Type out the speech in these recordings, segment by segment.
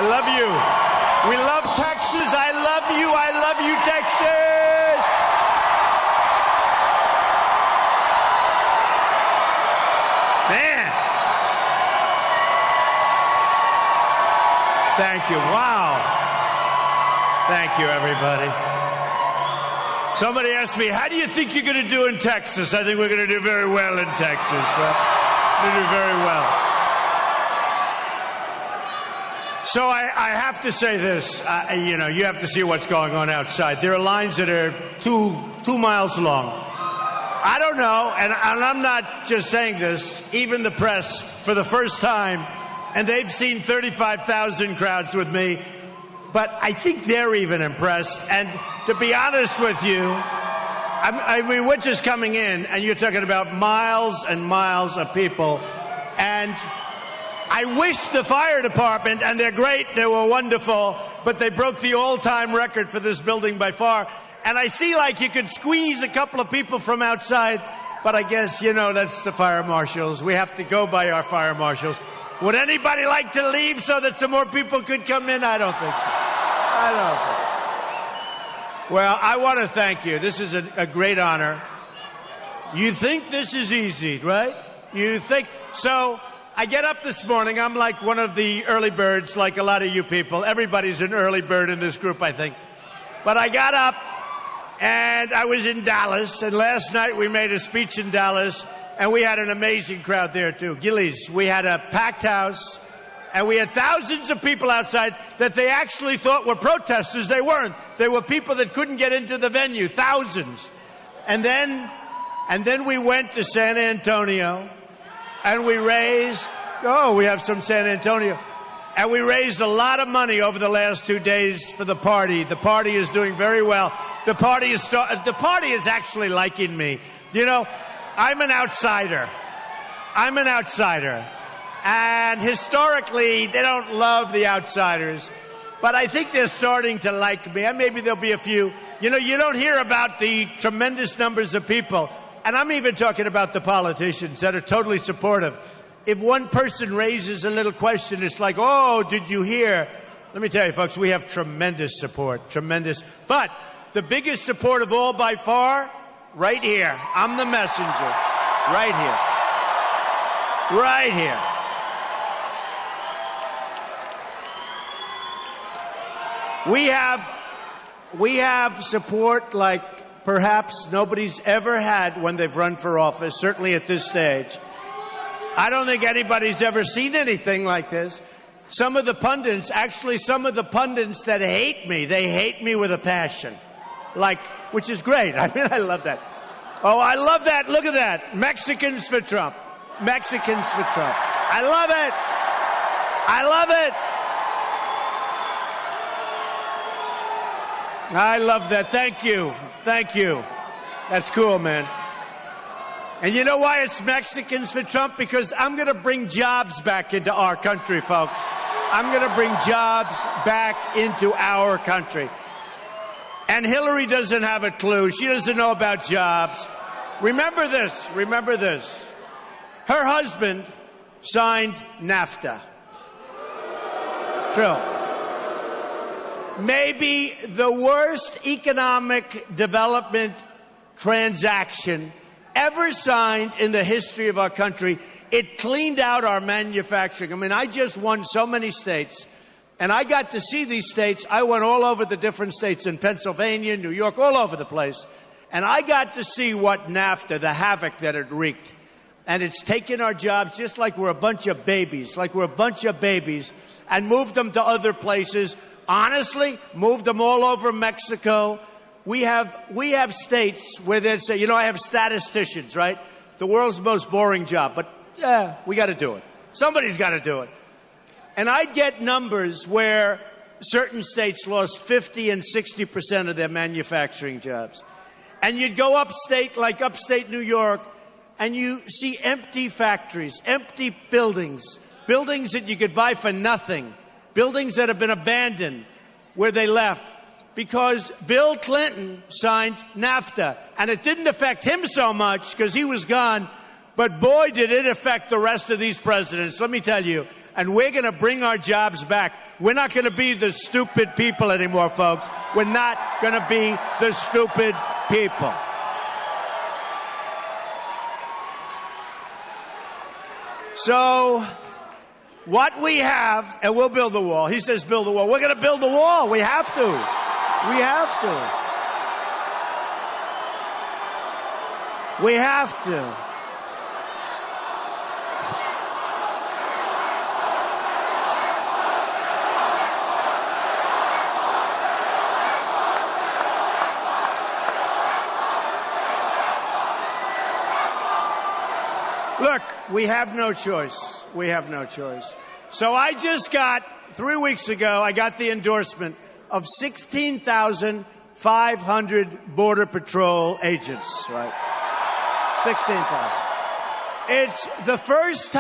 love you. We love Texas. I love you. I love you, Texas. Man. Thank you. Wow. Thank you, everybody. Somebody asked me, how do you think you're going to do in Texas? I think we're going to do very well in Texas. We're going to do very well. So I have to say this. You have to see what's going on outside. There are lines that are two miles long. I don't know, and I'm not just saying this. Even the press, for the first time, and they've seen 35,000 crowds with me, but I think they're even impressed. And to be honest with you, I mean, we're just coming in, and you're talking about miles and miles of people, and I wish the fire department, and they're great, they were wonderful, but they broke the all-time record for this building by far. And I see like you could squeeze a couple of people from outside, but I guess, that's the fire marshals. We have to go by our fire marshals. Would anybody like to leave so that some more people could come in? I don't think so. Well, I want to thank you. This is a great honor. You think this is easy, right? You think so. I get up this morning. I'm like one of the early birds, like a lot of you people. Everybody's an early bird in this group, I think. But I got up, and I was in Dallas, and last night we made a speech in Dallas, and we had an amazing crowd there, too. Gillies, we had a packed house, and we had thousands of people outside that they actually thought were protesters. They weren't. They were people that couldn't get into the venue, thousands. And then we went to San Antonio, and we raised, we have some San Antonio. And we raised a lot of money over the last 2 days for the party. The party is doing very well. The party is actually liking me. I'm an outsider. And historically, they don't love the outsiders. But I think they're starting to like me. And maybe there'll be a few. You don't hear about the tremendous numbers of people. And I'm even talking about the politicians that are totally supportive. If one person raises a little question, it's like, oh, did you hear? Let me tell you, folks, we have tremendous support, tremendous. But the biggest support of all by far, right here. I'm the messenger. Right here. Right here. We have support like perhaps nobody's ever had when they've run for office, certainly at this stage. I don't think anybody's ever seen anything like this. Some of the pundits that hate me, they hate me with a passion. Which is great. I mean, I love that. Oh, I love that. Look at that. Mexicans for Trump. Mexicans for Trump. I love it. I love it. I love that. Thank you. Thank you. That's cool, man. And you know why it's Mexicans for Trump? Because I'm going to bring jobs back into our country, folks. I'm going to bring jobs back into our country. And Hillary doesn't have a clue. She doesn't know about jobs. Remember this. Remember this. Her husband signed NAFTA. True. Maybe the worst economic development transaction ever signed in the history of our country. It cleaned out our manufacturing. I mean, I just won so many states, and I got to see these states. I went all over the different states in Pennsylvania, New York, all over the place. And I got to see what NAFTA, the havoc that it wreaked. And it's taken our jobs just like we're a bunch of babies, and moved them to other places. Honestly, moved them all over Mexico. We have states where they say, I have statisticians, right? The world's most boring job, but yeah, we got to do it. Somebody's got to do it. And I'd get numbers where certain states lost 50 and 60% of their manufacturing jobs. And you'd go upstate, like upstate New York, and you see empty factories, empty buildings that you could buy for nothing, buildings that have been abandoned where they left. Because Bill Clinton signed NAFTA, and it didn't affect him so much because he was gone, but boy, did it affect the rest of these presidents. Let me tell you, and we're going to bring our jobs back. We're not going to be the stupid people anymore, folks. We're not going to be the stupid people. So what we have, and we'll build the wall. He says build the wall. We're going to build the wall. We have to. We have to. We have to. Look, we have no choice. We have no choice. So I just got, 3 weeks ago, I got the endorsement of 16,500 Border Patrol agents, right? 16,000. It's the first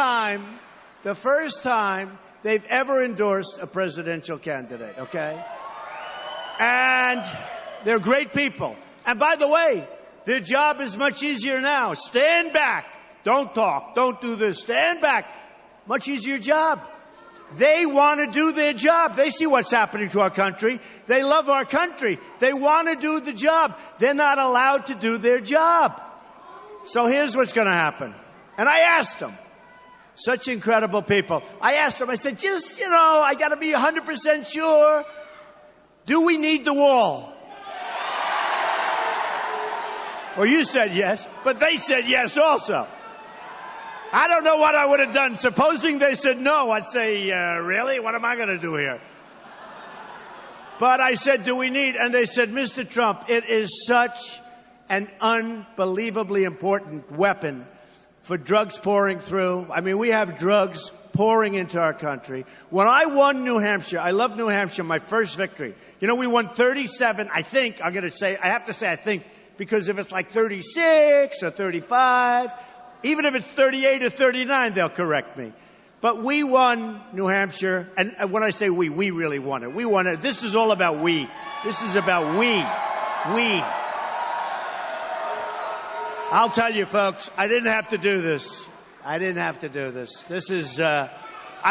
time they've ever endorsed a presidential candidate, okay? And they're great people. And by the way, their job is much easier now. Stand back. Don't talk. Don't do this. Stand back. Much easier job. They want to do their job. They see what's happening to our country. They love our country. They want to do the job. They're not allowed to do their job. So here's what's going to happen. And I asked them, such incredible people. I asked them, I said, just, I got to be 100% sure. Do we need the wall? Well, you said yes, but they said yes also. I don't know what I would have done. Supposing they said no, I'd say, really? What am I going to do here? But I said, do we need? And they said, Mr. Trump, it is such an unbelievably important weapon for drugs pouring through. I mean, we have drugs pouring into our country. When I won New Hampshire, I love New Hampshire, my first victory. We won 37, I think, I have to say I think, because if it's like 36 or 35, even if it's 38 or 39, they'll correct me. But we won New Hampshire, and when I say we really won it. We won it. This is all about we. This is about we. We. I'll tell you, folks, I didn't have to do this. I didn't have to do this. This is, I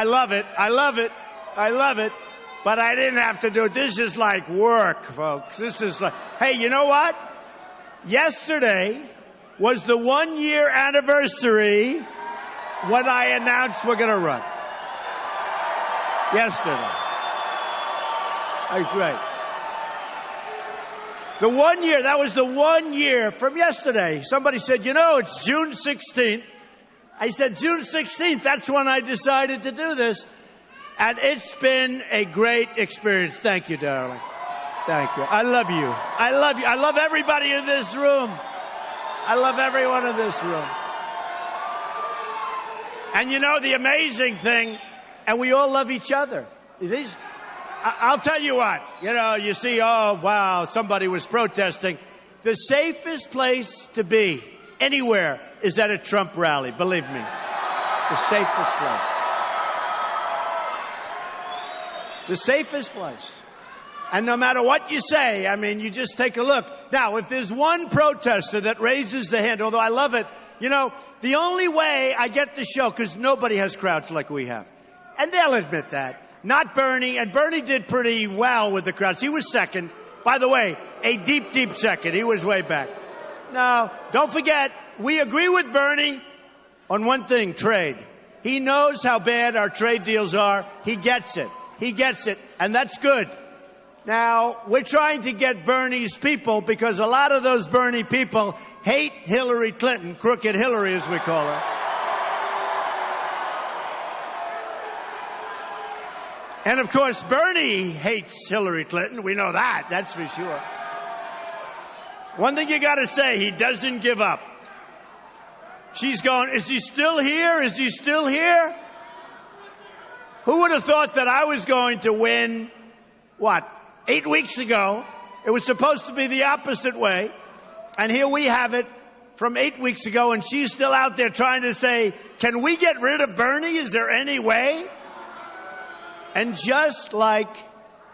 love it. I love it. I love it. But I didn't have to do it. This is like work, folks. This is like, hey, you know what? Yesterday was the 1-year anniversary when I announced we're going to run. Yesterday. That's right. The 1 year, that was the 1 year from yesterday. Somebody said, it's June 16th. I said, June 16th, that's when I decided to do this. And it's been a great experience. Thank you, darling. Thank you. I love you. I love you. I love everybody in this room. I love everyone in this room. And the amazing thing, and we all love each other. I'll tell you what, you see, oh, wow, somebody was protesting. The safest place to be anywhere is at a Trump rally, believe me. The safest place. It's the safest place. And no matter what you say, you just take a look. Now, if there's one protester that raises the hand, although I love it, the only way I get the show, because nobody has crowds like we have. And they'll admit that. Not Bernie, and Bernie did pretty well with the crowds. He was second. By the way, a deep, deep second. He was way back. Now, don't forget, we agree with Bernie on one thing, trade. He knows how bad our trade deals are. He gets it. He gets it, and that's good. Now, we're trying to get Bernie's people, because a lot of those Bernie people hate Hillary Clinton, crooked Hillary as we call her. And of course, Bernie hates Hillary Clinton. We know that, that's for sure. One thing you gotta say, he doesn't give up. She's going, is he still here? Is he still here? Who would have thought that I was going to win, 8 weeks ago? It was supposed to be the opposite way. And here we have it from 8 weeks ago, and she's still out there trying to say, can we get rid of Bernie? Is there any way? And just like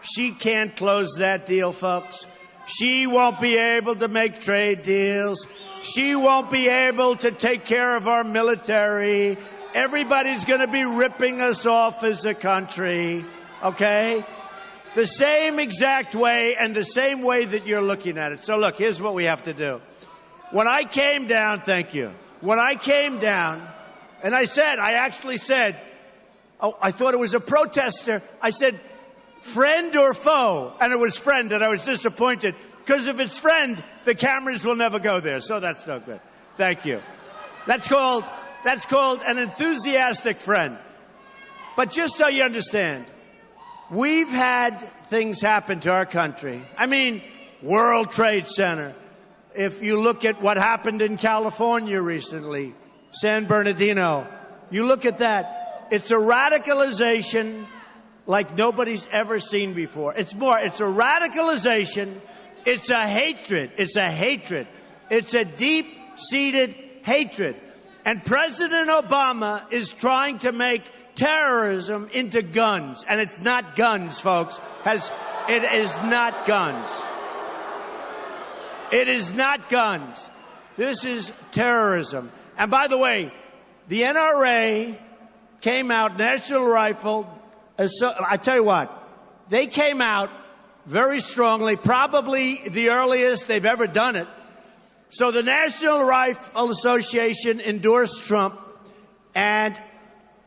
she can't close that deal, folks, she won't be able to make trade deals. She won't be able to take care of our military. Everybody's going to be ripping us off as a country, okay? The same exact way and the same way that you're looking at it. So look, here's what we have to do. When I came down, thank you. When I came down, and I actually said, oh, I thought it was a protester. I said, friend or foe? And it was friend, and I was disappointed. Because if it's friend, the cameras will never go there. So that's no good. Thank you. That's called an enthusiastic friend. But just so you understand, we've had things happen to our country. I mean, World Trade Center. If you look at what happened in California recently, San Bernardino, you look at that. It's a radicalization like nobody's ever seen before. It's a radicalization. It's a hatred. It's a hatred. It's a deep-seated hatred. And President Obama is trying to make terrorism into guns. And it's not guns, folks. It is not guns. It is not guns. This is terrorism. And by the way, the NRA came out, National Rifle, I tell you what, they came out very strongly, probably the earliest they've ever done it. So the National Rifle Association endorsed Trump, and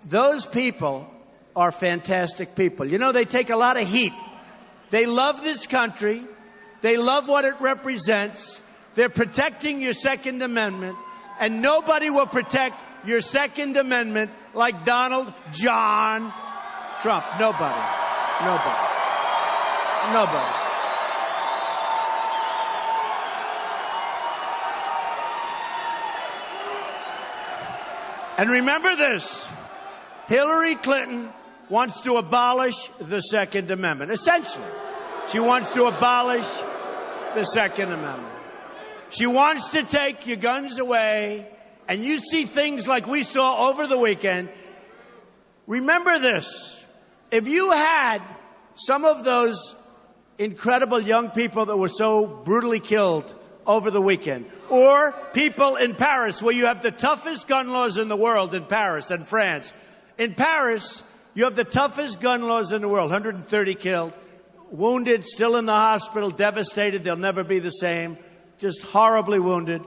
those people are fantastic people. You know, they take a lot of heat. They love this country. They love what it represents. They're protecting your Second Amendment, and nobody will protect your Second Amendment like Donald John Trump. Nobody. Nobody. Nobody. And remember this, Hillary Clinton wants to abolish the Second Amendment. Essentially, she wants to abolish the Second Amendment. She wants to take your guns away, and you see things like we saw over the weekend. Remember this, if you had some of those incredible young people that were so brutally killed over the weekend, or people in Paris, where you have the toughest gun laws in the world, in Paris and France. In Paris, you have the toughest gun laws in the world, 130 killed, wounded, still in the hospital, devastated, they'll never be the same, just horribly wounded.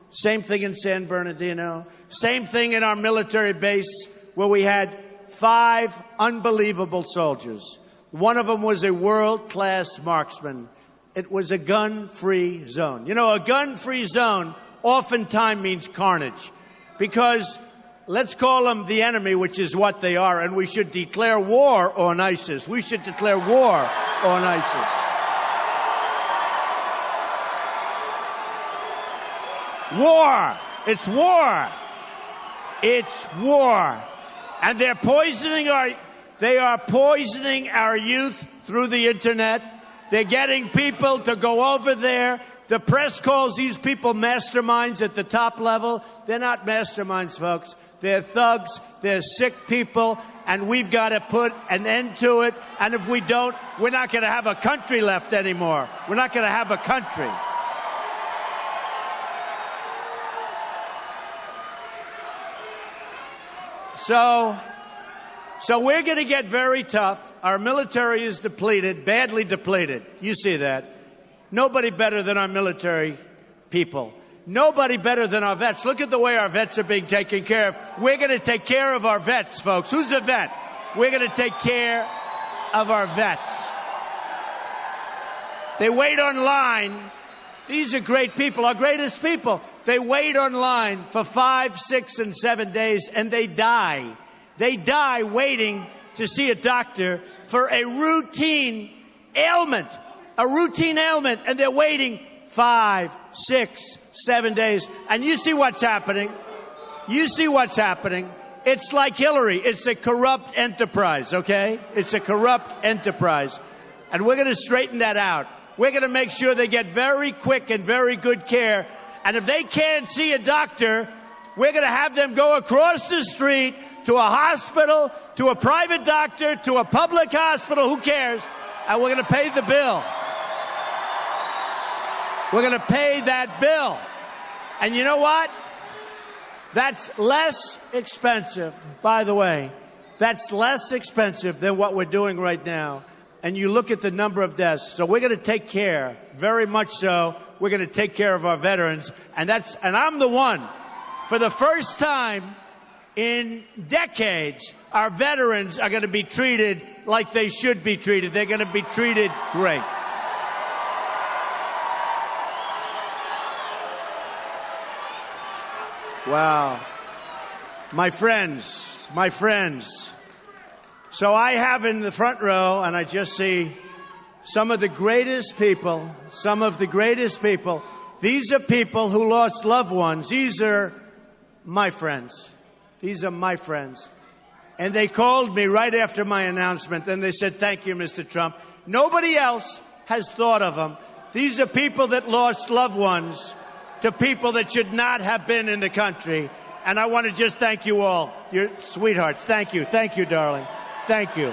Same thing in San Bernardino. Same thing in our military base, where we had 5 unbelievable soldiers. One of them was a world-class marksman. It was a gun-free zone. You know, a gun-free zone oftentimes means carnage, because let's call them the enemy, which is what they are, and we should declare war on ISIS. We should declare war on ISIS. War. It's war. It's war. And they're poisoning our youth through the internet. They're getting people to go over there. The press calls these people masterminds at the top level. They're not masterminds, folks. They're thugs. They're sick people. And we've got to put an end to it. And if we don't, we're not going to have a country left anymore. We're not going to have a country. So we're going to get very tough. Our military is depleted, badly depleted. You see that. Nobody better than our military people. Nobody better than our vets. Look at the way our vets are being taken care of. We're going to take care of our vets, folks. Who's a vet? We're going to take care of our vets. They wait online. These are great people, our greatest people. They wait online for 5, 6, and 7 days, and they die. They die waiting to see a doctor for a routine ailment. A routine ailment, and they're waiting 5, 6, 7 days. And you see what's happening. You see what's happening. It's like Hillary. It's a corrupt enterprise, okay? It's a corrupt enterprise. And we're going to straighten that out. We're going to make sure they get very quick and very good care. And if they can't see a doctor, we're going to have them go across the street to a hospital, to a private doctor, to a public hospital, who cares? And we're going to pay the bill. We're going to pay that bill. And you know what? That's less expensive, by the way. That's less expensive than what we're doing right now. And you look at the number of deaths. So we're going to take care, very much so. We're going to take care of our veterans. And I'm the one, for the first time in decades, our veterans are going to be treated like they should be treated. They're going to be treated great. Wow. My friends. So I have in the front row, and I just see some of the greatest people. These are people who lost loved ones. These are my friends. And they called me right after my announcement, and they said, "Thank you, Mr. Trump." Nobody else has thought of them. These are people that lost loved ones to people that should not have been in the country. And I want to just thank you all. You're sweethearts. Thank you, darling. Thank you.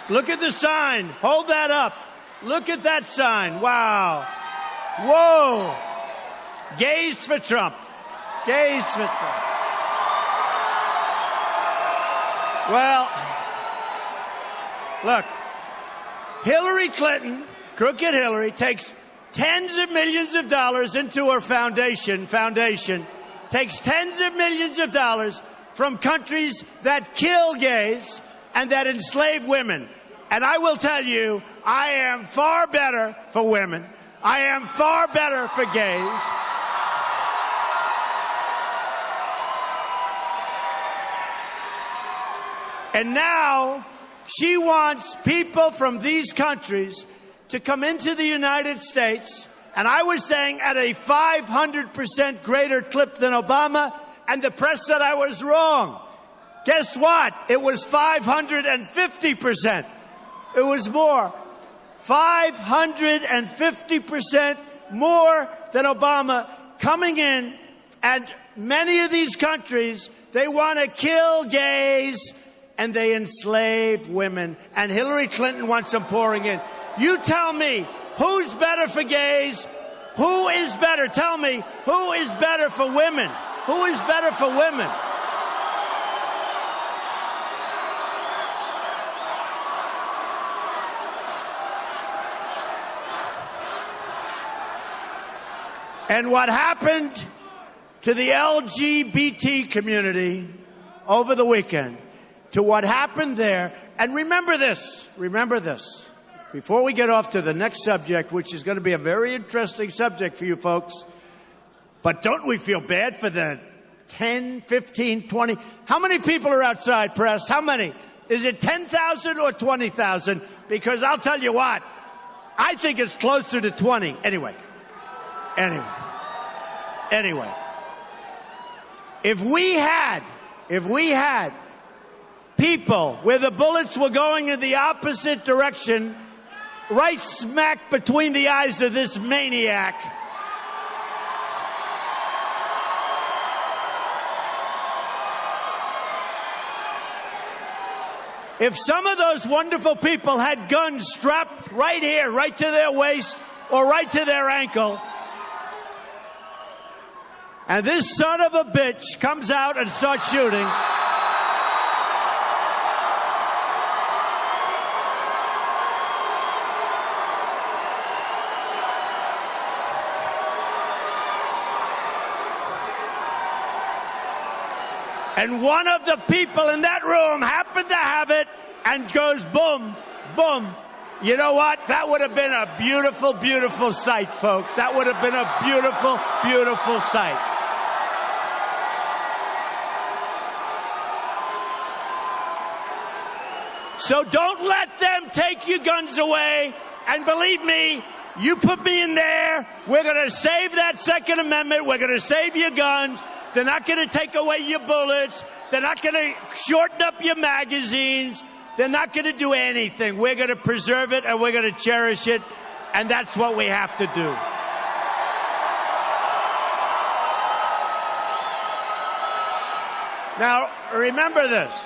Look at the sign. Hold that up. Look at that sign. Wow. Whoa. Gays for Trump. Well, look. Hillary Clinton, crooked Hillary, takes tens of millions of dollars into her foundation, takes tens of millions of dollars from countries that kill gays and that enslave women. And I will tell you, I am far better for women. I am far better for gays. And now she wants people from these countries to come into the United States, and I was saying at a 500% greater clip than Obama, and the press said I was wrong. Guess what? It was 550%. It was more. 550% more than Obama coming in, and many of these countries, they want to kill gays and they enslave women, and Hillary Clinton wants them pouring in. You tell me, who's better for gays? Who is better? Tell me, who is better for women? Who is better for women? And what happened to the LGBT community over the weekend, to what happened there, and remember this, before we get off to the next subject, which is going to be a very interesting subject for you folks, but don't we feel bad for the 10, 15, 20, how many people are outside, press? How many? Is it 10,000 or 20,000? Because I'll tell you what, I think it's closer to 20. Anyway. If we had people where the bullets were going in the opposite direction, right smack between the eyes of this maniac, if some of those wonderful people had guns strapped right here, right to their waist or right to their ankle, and this son of a bitch comes out and starts shooting, and one of the people in that room happened to have it and goes boom, boom. You know what? That would have been a beautiful, beautiful sight, folks. That would have been a beautiful, beautiful sight. So don't let them take your guns away. And believe me, you put me in there, we're going to save that Second Amendment. We're going to save your guns. They're not going to take away your bullets. They're not going to shorten up your magazines. They're not going to do anything. We're going to preserve it and we're going to cherish it. And that's what we have to do. Now, remember this.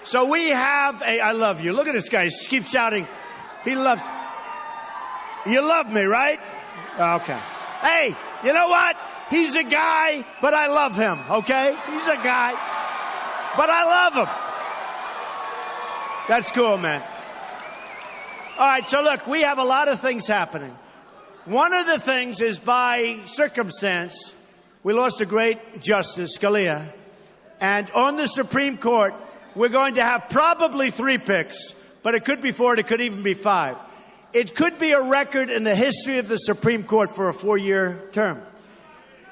So we have I love you. Look at this guy. He keeps shouting. He loves. You love me, right? Okay. Hey, you know what? He's a guy, but I love him, okay? He's a guy, but I love him. That's cool, man. All right, so look, we have a lot of things happening. One of the things is by circumstance, we lost a great Justice, Scalia. And on the Supreme Court, we're going to have probably 3 picks, but it could be 4, it could even be 5. It could be a record in the history of the Supreme Court for a 4-year term.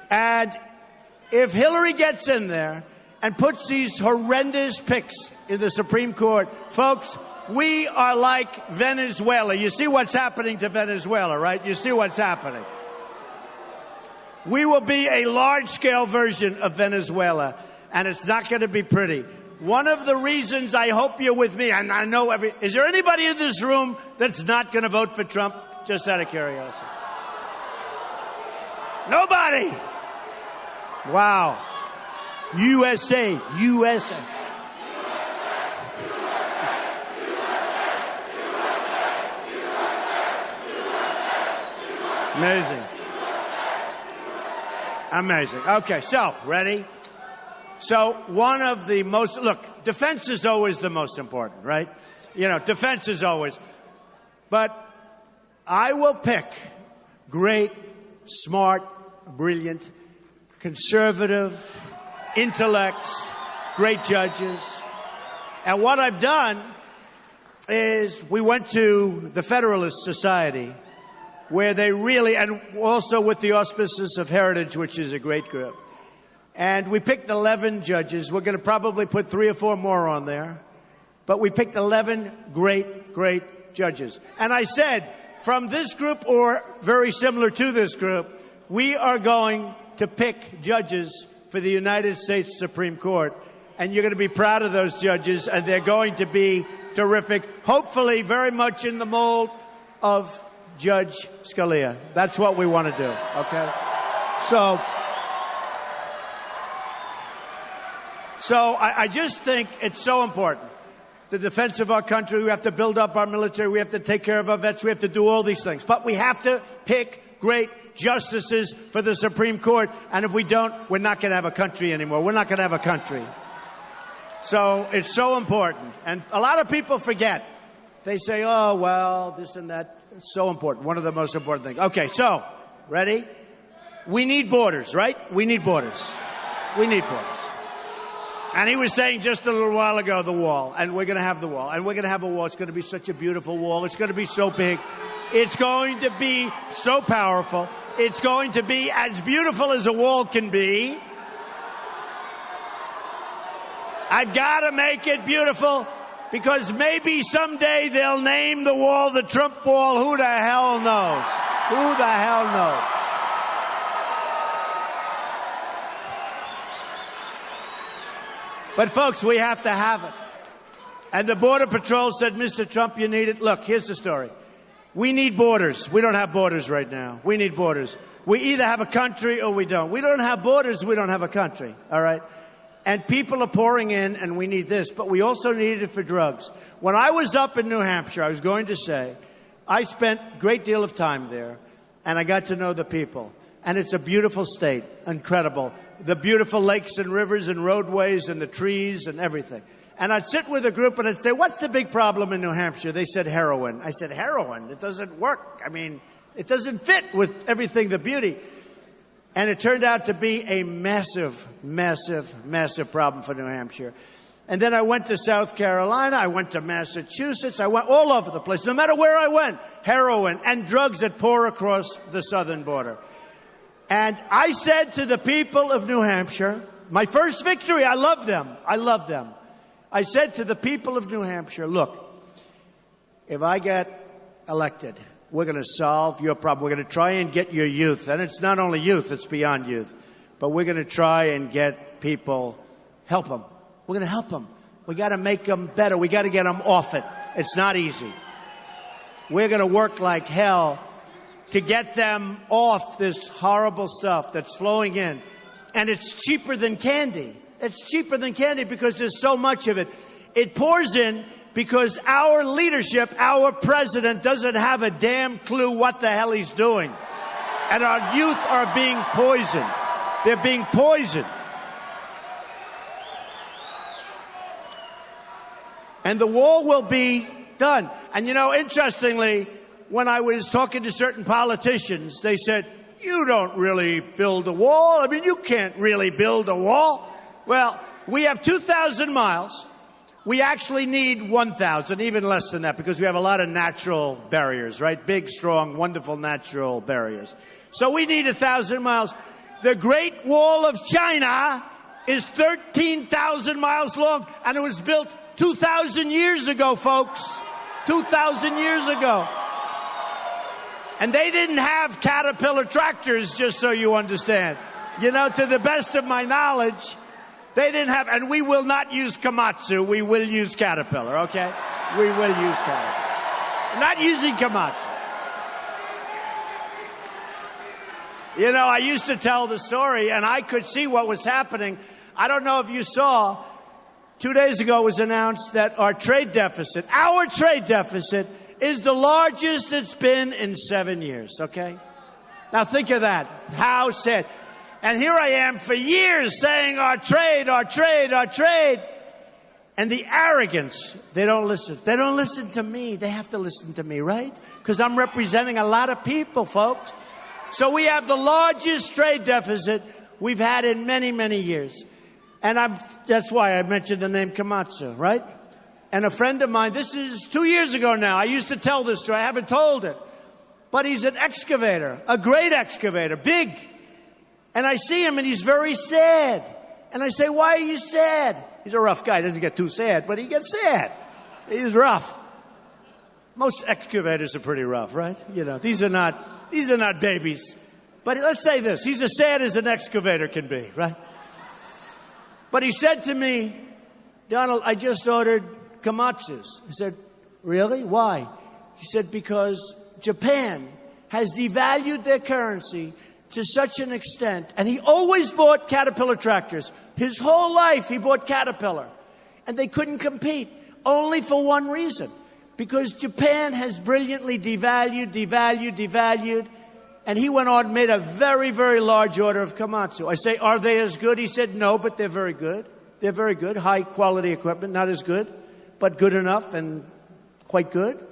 And if Hillary gets in there and puts these horrendous picks in the Supreme Court, folks, we are like Venezuela. You see what's happening to Venezuela, right? You see what's happening. We will be a large-scale version of Venezuela, and it's not going to be pretty. One of the reasons I hope you're with me, and I know is there anybody in this room that's not going to vote for Trump? Just out of curiosity. Nobody. Wow. USA, USA. Amazing. Amazing. Okay, so, ready? So, one of the most, look, defense is always the most important, right? You know, defense is always. But I will pick great, smart, brilliant, conservative, intellects, great judges. And what I've done is we went to the Federalist Society, where they really, and also with the auspices of Heritage, which is a great group. And we picked 11 judges. We're going to probably put 3 or 4 more on there. But we picked 11 great, great judges. And I said, from this group or very similar to this group, we are going to pick judges for the United States Supreme Court. And you're going to be proud of those judges, and they're going to be terrific. Hopefully very much in the mold of Judge Scalia. That's what we want to do, okay? So I just think it's so important. The defense of our country, we have to build up our military, we have to take care of our vets, we have to do all these things. But we have to pick great justices for the Supreme Court, and if we don't, we're not going to have a country anymore. We're not going to have a country. So it's so important. And a lot of people forget. They say, oh, well, this and that. It's so important. One of the most important things. Okay, so, ready? We need borders, right? We need borders. We need borders. And he was saying just a little while ago, the wall. And we're going to have the wall. And we're going to have a wall. It's going to be such a beautiful wall. It's going to be so big. It's going to be so powerful. It's going to be as beautiful as a wall can be. I've got to make it beautiful. Because maybe someday they'll name the wall the Trump wall. Who the hell knows? Who the hell knows? But, folks, we have to have it. And the Border Patrol said, Mr. Trump, you need it. Look, here's the story. We need borders. We don't have borders right now. We need borders. We either have a country or we don't. We don't have borders. We don't have a country. All right? And people are pouring in, and we need this, but we also need it for drugs. When I was up in New Hampshire, I was going to say, I spent a great deal of time there, and I got to know the people. And it's a beautiful state, incredible. The beautiful lakes and rivers and roadways and the trees and everything. And I'd sit with a group and I'd say, what's the big problem in New Hampshire? They said heroin. I said, heroin? It doesn't work. I mean, it doesn't fit with everything, the beauty. And it turned out to be a massive, massive, massive problem for New Hampshire. And then I went to South Carolina. I went to Massachusetts. I went all over the place. No matter where I went, heroin and drugs that pour across the southern border. And I said to the people of New Hampshire, my first victory, I love them. I love them. I said to the people of New Hampshire, look, if I get elected, we're going to solve your problem. We're going to try and get your youth. And it's not only youth, it's beyond youth. But we're going to try and get people, help them. We're going to help them. We got to make them better. We got to get them off it. It's not easy. We're going to work like hell to get them off this horrible stuff that's flowing in. And it's cheaper than candy. It's cheaper than candy because there's so much of it. It pours in because our leadership, our president, doesn't have a damn clue what the hell he's doing. And our youth are being poisoned. They're being poisoned. And the wall will be done. And, you know, interestingly, when I was talking to certain politicians, they said, you don't really build a wall. I mean, you can't really build a wall. Well, we have 2,000 miles. We actually need 1,000, even less than that, because we have a lot of natural barriers, right? Big, strong, wonderful natural barriers. So we need 1,000 miles. The Great Wall of China is 13,000 miles long, and it was built 2,000 years ago, folks. 2,000 years ago. And they didn't have Caterpillar tractors, just so you understand. You know, to the best of my knowledge, they didn't have, and we will not use Komatsu. We will use Caterpillar, okay? We will use Caterpillar. We're not using Komatsu. You know, I used to tell the story, and I could see what was happening. I don't know if you saw, 2 days ago it was announced that our trade deficit, is the largest it's been in 7 years, okay? Now think of that. How sad. And here I am for years saying our trade. And the arrogance, they don't listen. They don't listen to me. They have to listen to me, right? Because I'm representing a lot of people, folks. So we have the largest trade deficit we've had in many, many years. And that's why I mentioned the name Komatsu, right? And a friend of mine, this is 2 years ago now, I used to tell this story, I haven't told it. But he's an excavator, a great excavator, big. And I see him and he's very sad. And I say, why are you sad? He's a rough guy, he doesn't get too sad, but he gets sad. He's rough. Most excavators are pretty rough, right? You know, these are not babies. But let's say this, he's as sad as an excavator can be, right? But he said to me, Donald, I just ordered Komatsus. I said, really? Why? He said, because Japan has devalued their currency to such an extent, and he always bought Caterpillar tractors. His whole life he bought Caterpillar. And they couldn't compete, only for one reason. Because Japan has brilliantly devalued, and he went on and made a very, very large order of Komatsu. I say, are they as good? He said, no, but they're very good. They're very good, high quality equipment, not as good, but good enough and quite good.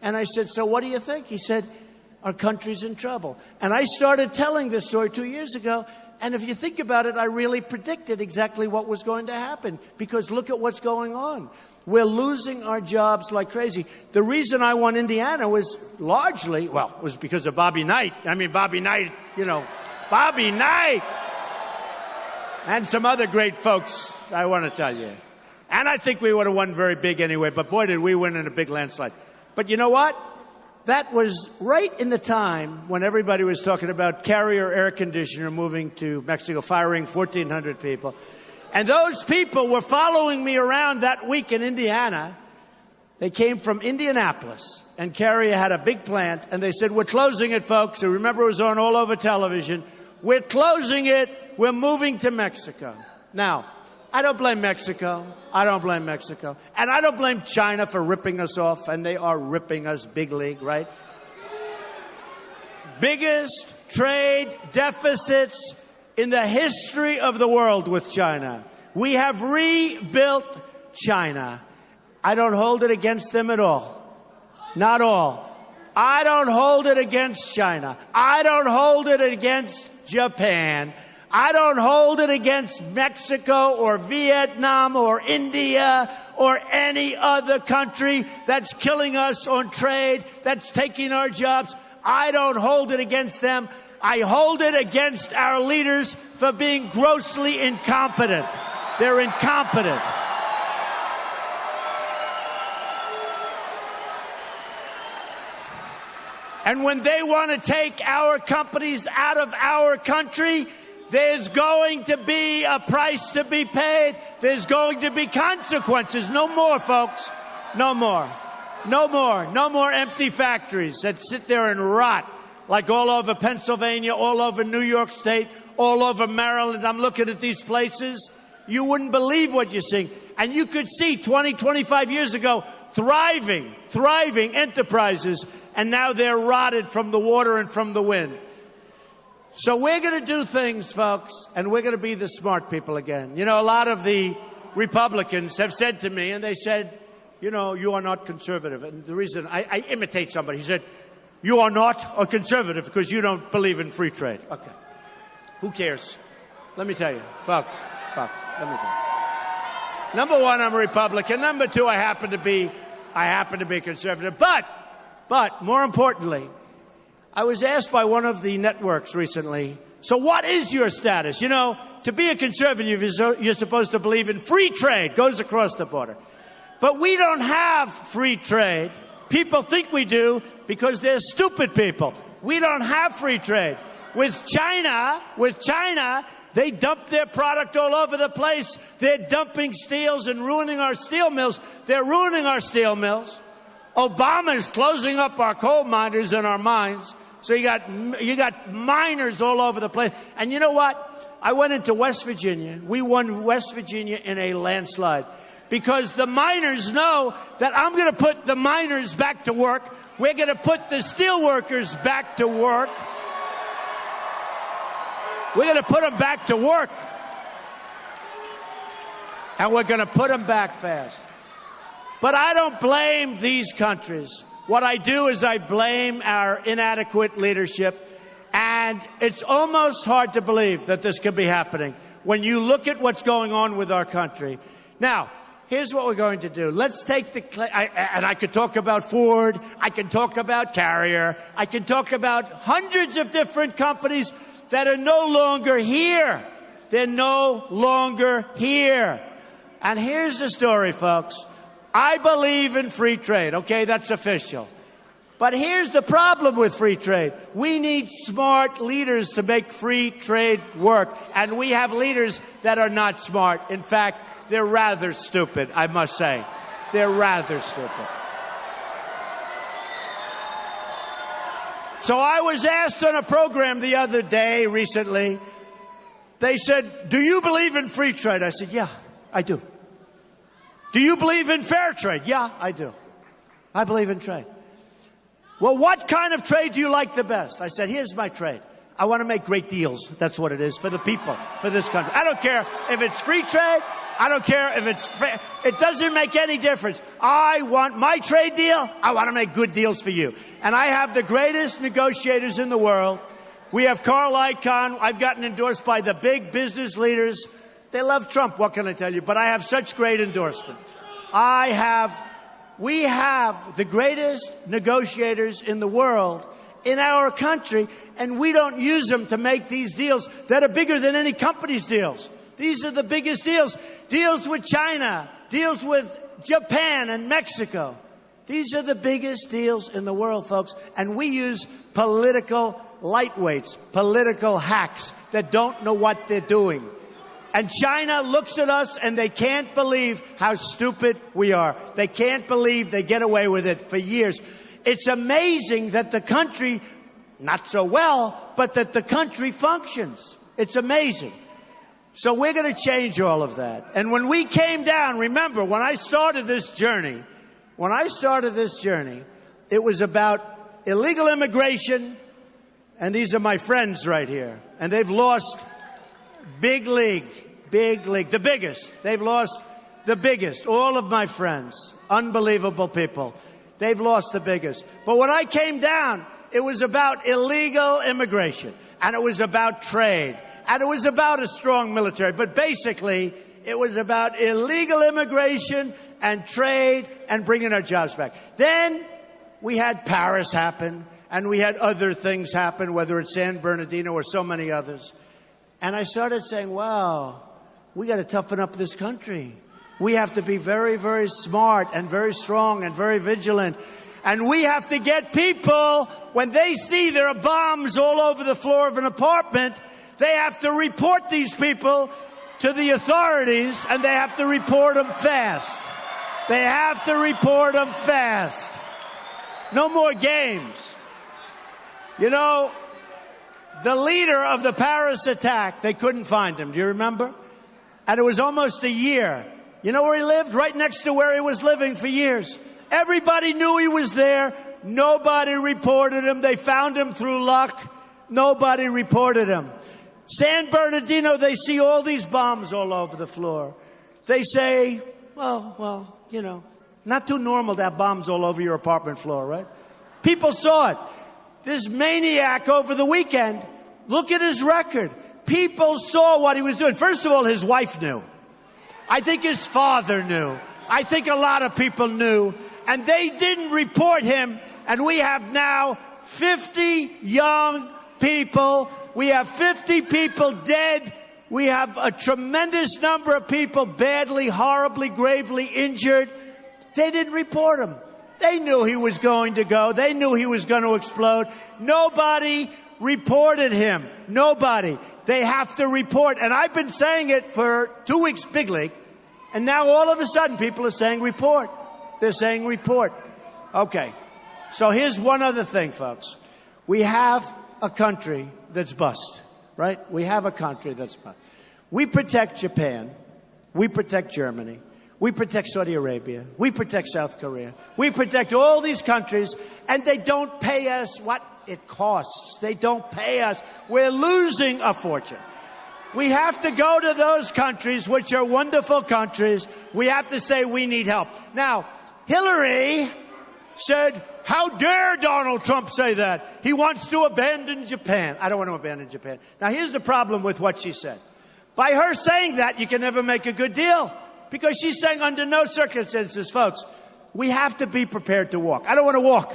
And I said, so what do you think? He said, our country's in trouble. And I started telling this story 2 years ago, and if you think about it, I really predicted exactly what was going to happen, because look at what's going on. We're losing our jobs like crazy. The reason I won Indiana was largely, well, was because of Bobby Knight. I mean, Bobby Knight, you know, Bobby Knight. And some other great folks, I want to tell you. And I think we would have won very big anyway, but boy, did we win in a big landslide. But you know what? That was right in the time when everybody was talking about Carrier air conditioner moving to Mexico, firing 1,400 people. And those people were following me around that week in Indiana. They came from Indianapolis, and Carrier had a big plant, and they said, we're closing it, folks. So remember, it was on all over television. We're closing it. We're moving to Mexico. Now, I don't blame Mexico. I don't blame Mexico. And I don't blame China for ripping us off, and they are ripping us big league, right? Biggest trade deficits in the history of the world with China. We have rebuilt China. I don't hold it against them at all. Not all. I don't hold it against China. I don't hold it against Japan. I don't hold it against Mexico or Vietnam or India or any other country that's killing us on trade, that's taking our jobs. I don't hold it against them. I hold it against our leaders for being grossly incompetent. They're incompetent. And when they want to take our companies out of our country, there's going to be a price to be paid. There's going to be consequences. No more, folks. No more. No more. No more empty factories that sit there and rot like all over Pennsylvania, all over New York State, all over Maryland. I'm looking at these places. You wouldn't believe what you're seeing. And you could see 20, 25 years ago, thriving enterprises, and now they're rotted from the water and from the wind. So we're going to do things, folks, and we're going to be the smart people again. You know, a lot of the Republicans have said to me, and they said, you know, you are not conservative. And the reason I imitate somebody, he said, you are not a conservative because you don't believe in free trade. Okay. Who cares? Let me tell you, folks, let me tell you. Number one, I'm a Republican. Number two, I happen to be conservative. But more importantly, I was asked by one of the networks recently, so what is your status? You know, to be a conservative, you're supposed to believe in free trade, goes across the border. But we don't have free trade. People think we do because they're stupid people. We don't have free trade. With China, they dump their product all over the place. They're dumping steels and ruining our steel mills. They're ruining our steel mills. Obama's closing up our coal miners and our mines. So you got miners all over the place. And you know what? I went into West Virginia. We won West Virginia in a landslide. Because the miners know that I'm going to put the miners back to work. We're going to put the steel workers back to work. We're going to put them back to work. And we're going to put them back fast. But I don't blame these countries. What I do is I blame our inadequate leadership. And it's almost hard to believe that this could be happening when you look at what's going on with our country. Now, here's what we're going to do. Let's take and I could talk about Ford. I can talk about Carrier. I can talk about hundreds of different companies that are no longer here. They're no longer here. And here's the story, folks. I believe in free trade. Okay, that's official. But here's the problem with free trade. We need smart leaders to make free trade work. And we have leaders that are not smart. In fact, they're rather stupid, I must say. They're rather stupid. So I was asked on a program the other day, recently, they said, do you believe in free trade? I said, yeah, I do. Do you believe in fair trade? Yeah, I do. I believe in trade. Well, what kind of trade do you like the best? I said, here's my trade. I want to make great deals. That's what it is for the people, for this country. I don't care if it's free trade. I don't care if it's fair. It doesn't make any difference. I want my trade deal. I want to make good deals for you. And I have the greatest negotiators in the world. We have Carl Icahn. I've gotten endorsed by the big business leaders. They love Trump, what can I tell you? But I have such great endorsement. We have the greatest negotiators in the world in our country, and we don't use them to make these deals that are bigger than any company's deals. These are the biggest deals. Deals with China, deals with Japan and Mexico. These are the biggest deals in the world, folks. And we use political lightweights, political hacks that don't know what they're doing. And China looks at us and they can't believe how stupid we are. They can't believe they get away with it for years. It's amazing that the country, not so well, but that the country functions. It's amazing. So we're going to change all of that. And when we came down, remember, when I started this journey, it was about illegal immigration. And these are my friends right here. And they've lost big league, the biggest. They've lost the biggest. All of my friends, unbelievable people. They've lost the biggest. But when I came down, it was about illegal immigration. And it was about trade. And it was about a strong military. But basically, it was about illegal immigration and trade and bringing our jobs back. Then we had Paris happen. And we had other things happen, whether it's San Bernardino or so many others. And I started saying, wow, we got to toughen up this country. We have to be very, very smart and very strong and very vigilant. And we have to get people, when they see there are bombs all over the floor of an apartment, they have to report these people to the authorities, and they have to report them fast. They have to report them fast. No more games. You know, the leader of the Paris attack, they couldn't find him. Do you remember? And it was almost a year. You know where he lived? Right next to where he was living for years. Everybody knew he was there. Nobody reported him. They found him through luck. Nobody reported him. San Bernardino, they see all these bombs all over the floor. They say, well, you know, not too normal to have bombs all over your apartment floor, right? People saw it. This maniac over the weekend, look at his record. People saw what he was doing. First of all, his wife knew. I think his father knew. I think a lot of people knew. And they didn't report him. And we have now 50 young people. We have 50 people dead. We have a tremendous number of people badly, horribly, gravely injured. They didn't report him. They knew he was going to go. They knew he was going to explode. Nobody reported him. Nobody. They have to report. And I've been saying it for 2 weeks, big league. And now all of a sudden people are saying report. They're saying report. Okay. So here's one other thing, folks. We have a country that's bust, right? We have a country that's bust. We protect Japan. We protect Germany. We protect Saudi Arabia. We protect South Korea. We protect all these countries, and they don't pay us what it costs. They don't pay us. We're losing a fortune. We have to go to those countries, which are wonderful countries. We have to say we need help. Now, Hillary said, how dare Donald Trump say that? He wants to abandon Japan. I don't want to abandon Japan. Now, here's the problem with what she said. By her saying that, you can never make a good deal. Because she's saying under no circumstances, folks, we have to be prepared to walk. I don't want to walk.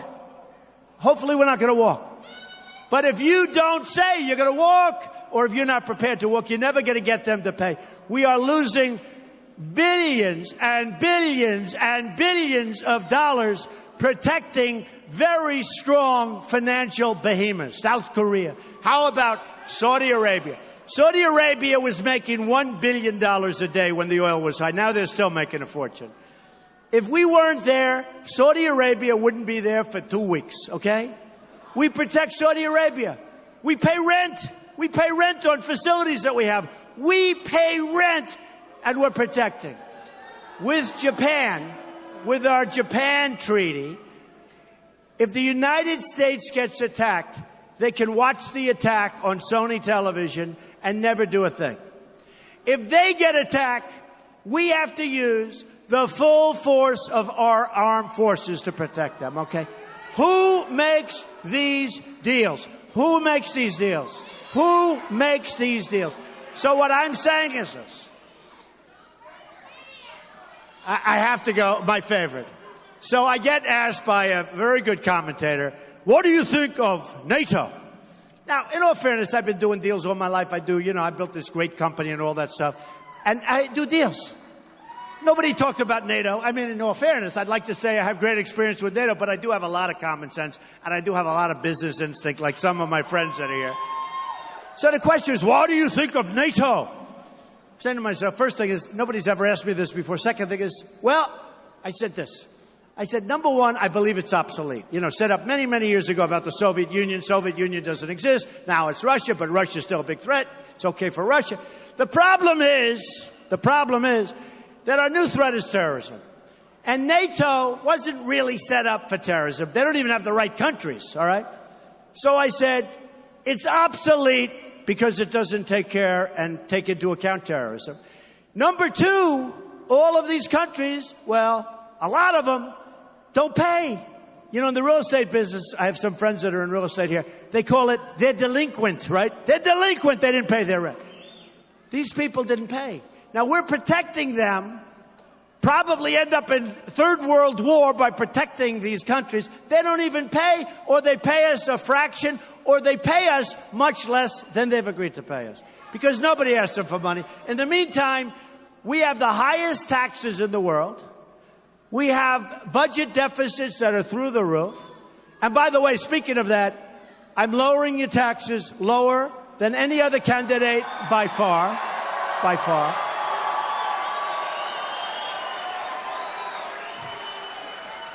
Hopefully we're not going to walk. But if you don't say you're going to walk, or if you're not prepared to walk, you're never going to get them to pay. We are losing billions and billions and billions of dollars protecting very strong financial behemoths. South Korea. How about Saudi Arabia? Saudi Arabia was making $1 billion a day when the oil was high. Now they're still making a fortune. If we weren't there, Saudi Arabia wouldn't be there for 2 weeks, okay? We protect Saudi Arabia. We pay rent. We pay rent on facilities that we have. We pay rent, and we're protecting. With Japan, with our Japan treaty, if the United States gets attacked, they can watch the attack on Sony television and never do a thing. If they get attacked, we have to use the full force of our armed forces to protect them, okay? Who makes these deals? Who makes these deals? Who makes these deals? So what I'm saying is this. I have to go, my favorite. So I get asked by a very good commentator, what do you think of NATO? Now, in all fairness, I've been doing deals all my life. I built this great company and all that stuff. And I do deals. Nobody talked about NATO. I mean, in all fairness, I'd like to say I have great experience with NATO, but I do have a lot of common sense, and I do have a lot of business instinct, like some of my friends that are here. So the question is, what do you think of NATO? I'm saying to myself, first thing is, nobody's ever asked me this before. Second thing is, well, I said this. I said, number one, I believe it's obsolete. Set up many, many years ago about the Soviet Union. Soviet Union doesn't exist. Now it's Russia, but Russia's still a big threat. It's okay for Russia. The problem is that our new threat is terrorism. And NATO wasn't really set up for terrorism. They don't even have the right countries, all right? So I said, it's obsolete because it doesn't take care and take into account terrorism. Number two, all of these countries, well, a lot of them don't pay. In the real estate business, I have some friends that are in real estate here. They call it, they're delinquent, right? They're delinquent. They didn't pay their rent. These people didn't pay. Now, we're protecting them, probably end up in third world war by protecting these countries. They don't even pay, or they pay us a fraction, or they pay us much less than they've agreed to pay us. Because nobody asks them for money. In the meantime, we have the highest taxes in the world. We have budget deficits that are through the roof. And by the way, speaking of that, I'm lowering your taxes lower than any other candidate by far. By far.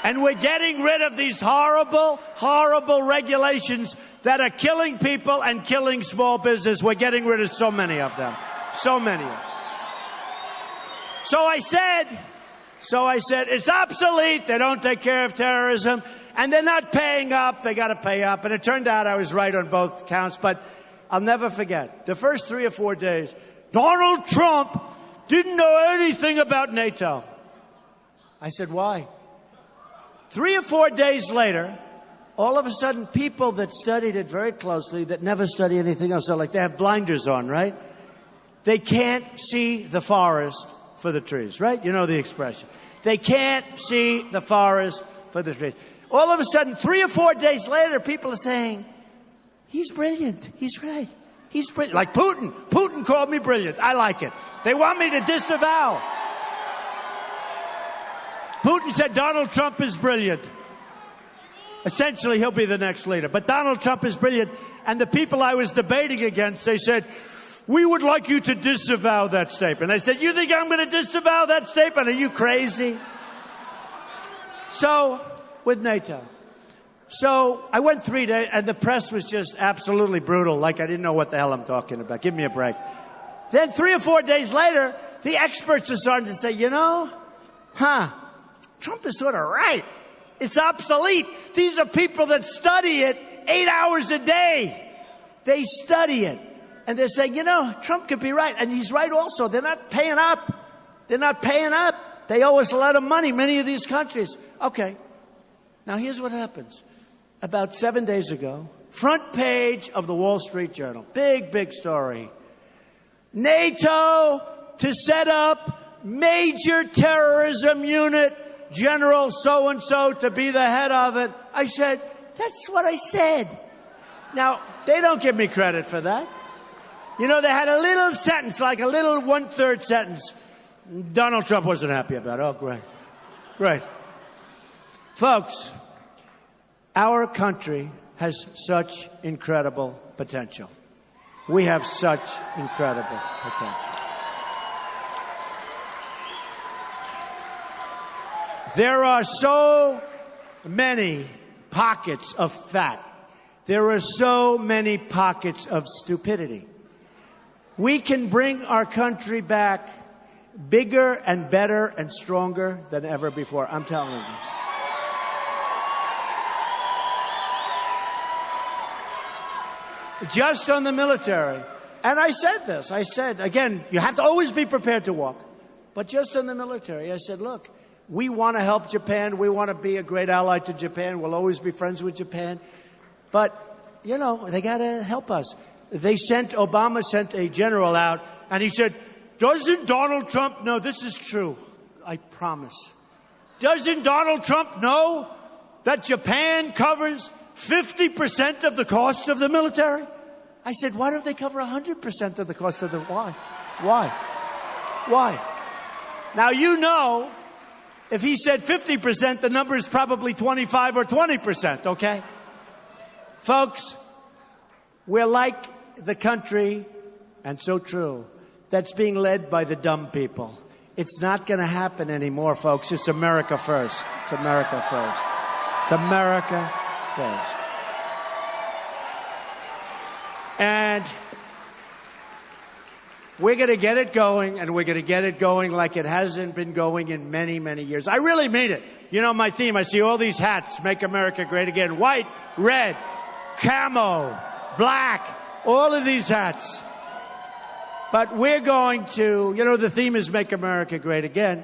And we're getting rid of these horrible, horrible regulations that are killing people and killing small business. We're getting rid of so many of them. So many of them. So I said, So I said, it's obsolete. They don't take care of terrorism. And they're not paying up. They got to pay up. And it turned out I was right on both counts. But I'll never forget. The first 3 or 4 days, Donald Trump didn't know anything about NATO. I said, why? 3 or 4 days later, all of a sudden, people that studied it very closely, that never study anything else, so like they have blinders on, right? They can't see the forest for the trees, right? You know the expression. They can't see the forest for the trees. All of a sudden, 3 or 4 days later, people are saying, he's brilliant. He's right. He's brilliant. Like Putin. Putin called me brilliant. I like it. They want me to disavow. Putin said Donald Trump is brilliant. Essentially, he'll be the next leader. But Donald Trump is brilliant. And the people I was debating against, they said, we would like you to disavow that statement. I said, you think I'm going to disavow that statement? Are you crazy? So, with NATO. So, I went 3 days, and the press was just absolutely brutal, like I didn't know what the hell I'm talking about. Give me a break. Then 3 or 4 days later, the experts are starting to say, you know, Trump is sort of right. It's obsolete. These are people that study it 8 hours a day. They study it. And they're saying, you know, Trump could be right. And he's right also. They're not paying up. They're not paying up. They owe us a lot of money, many of these countries. Okay. Now, here's what happens. About 7 days ago, front page of the Wall Street Journal. Big, big story. NATO to set up major terrorism unit. General so-and-so to be the head of it. I said, that's what I said. Now, they don't give me credit for that. You know, they had a little sentence, like a little 1/3 sentence. Donald Trump wasn't happy about it. Oh, great. Great. Folks, our country has such incredible potential. We have such incredible potential. There are so many pockets of fat. There are so many pockets of stupidity. We can bring our country back bigger and better and stronger than ever before. I'm telling you. Just on the military. And I said this. I said, again, you have to always be prepared to walk. But just on the military, I said, look, we want to help Japan. We want to be a great ally to Japan. We'll always be friends with Japan. But, you know, they got to help us. Obama sent a general out, and he said, doesn't Donald Trump know, this is true, I promise. Doesn't Donald Trump know that Japan covers 50% of the cost of the military? I said, why don't they cover 100% of the cost of the, why? Why? Now, you know, if he said 50%, the number is probably 25 or 20%, okay? Folks, we're like the country, and so true, that's being led by the dumb people. It's not going to happen anymore, folks. It's America first. It's America first. It's America first. And we're going to get it going, and we're going to get it going like it hasn't been going in many, many years. I really mean it. You know my theme. I see all these hats, Make America Great Again. White, red, camo, black, all of these hats. But we're going to, you know, the theme is Make America Great Again.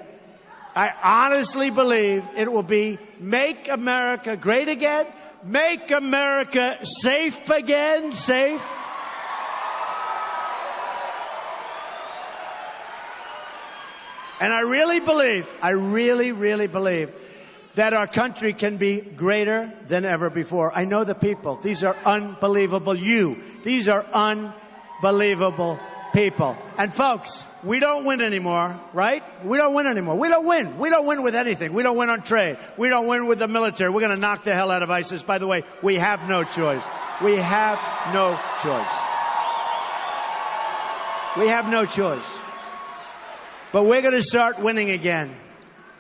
I honestly believe it will be Make America Great Again, Make America Safe Again, safe. And I really believe that our country can be greater than ever before. I know the people. These are unbelievable These are unbelievable people. And folks, we don't win anymore, right? We don't win anymore. We don't win. We don't win with anything. We don't win on trade. We don't win with the military. We're going to knock the hell out of ISIS. By the way, we have no choice. We have no choice. We have no choice. But we're going to start winning again.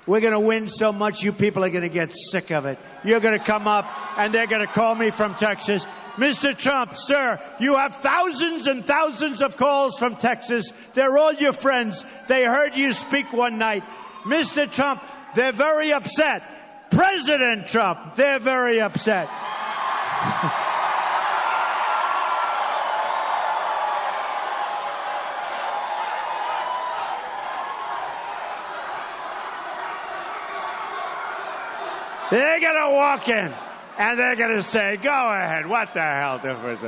We're going to win so much you people are going to get sick of it. You're going to come up and they're going to call me from Texas. Mr. Trump, sir, you have thousands and thousands of calls from Texas. They're all your friends. They heard you speak one night. Mr. Trump, they're very upset. President Trump, they're very upset. They're going to walk in, and they're going to say, go ahead, what the hell difference?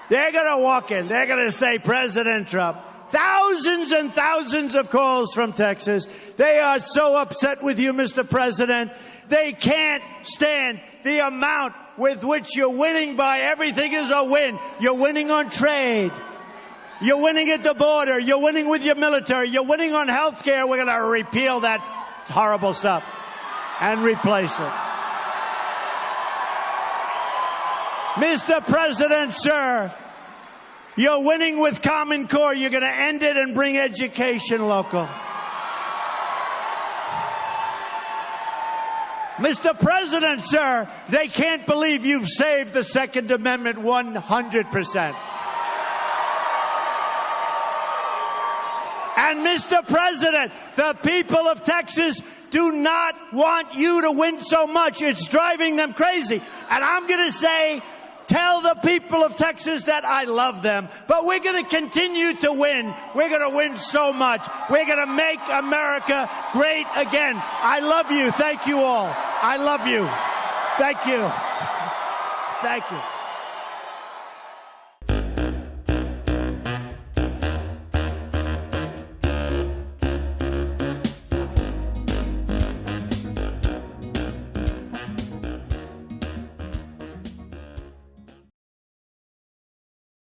They're going to walk in, they're going to say, President Trump. Thousands and thousands of calls from Texas. They are so upset with you, Mr. President. They can't stand the amount with which you're winning by. Everything is a win. You're winning on trade. You're winning at the border. You're winning with your military. You're winning on health care. We're going to repeal that horrible stuff and replace it. Mr. President, sir, you're winning with Common Core. You're going to end it and bring education local. Mr. President, sir, they can't believe you've saved the Second Amendment 100%. And Mr. President, the people of Texas do not want you to win so much. It's driving them crazy. And I'm going to say, tell the people of Texas that I love them, but we're going to continue to win. We're going to win so much. We're going to make America great again. I love you. Thank you all. I love you. Thank you. Thank you.